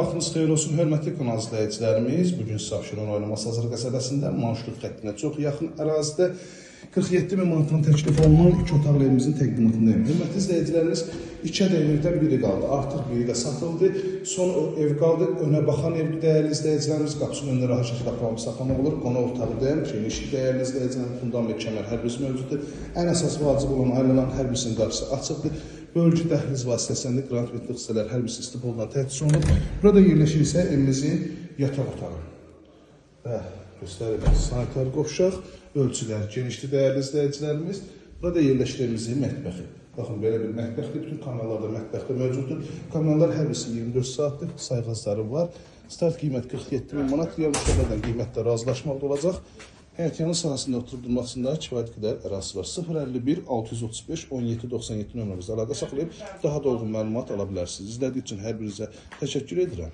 vaxtınız xeyir olsun, hörmətli kanal izləyicilərimiz. Bugün sizə Abşeron rayonu Masazır qəsəbəsində marşrut xəttinə çox yaxın ərazidə 47 min manatdan təklif olunan 2 otaqlı evimizin təqdimatındayım. Hörmətli izləyicilərimiz, 2 evimizdən biri qaldı. Artıq biri də satıldı. Son ev qaldı. Önə baxan ev dəyərli izləyicilərimiz qapısının önündə rahat şəkildə aparılıb saxlamaq olur. Qonaq otağıdayım. Genişli dəyərli izləyicilərimiz, fundament, kəmər hər birisi mövcuddur. Ən əsas vacib olan ailələrin hər birisinin qapısı açıqdır. Bölgü dəhliz vasitəsində qrant bitli hissələr hər birisi istifadan təchiz olunub. Burada yerləşir isə evimizin yataq otağı. Və göstərilən sanitar qovşaq, ölçülər genişli dəyərli izləyicilərimiz. Burada yerləşir evimizin mətbəxi. Baxın, belə bir mətbəxdir. Bütün kanallarda mətbəxdə mövcuddur. Kanallar hər birisi 24 saatdır. Sayğacları var. Start qiymət 47 min manat. Diğer müştərilərdən qiymətdə razılaşmaqda olacaq. Həyətyanın sahəsində oturub durmasında kifayət qədər ərazisi var. 051 635 17 97 nömrəmizdə əlaqə saxlayıb daha dolğun məlumat ala bilərsiniz. İzlədiyiniz üçün hər birinizə təşəkkür edirəm.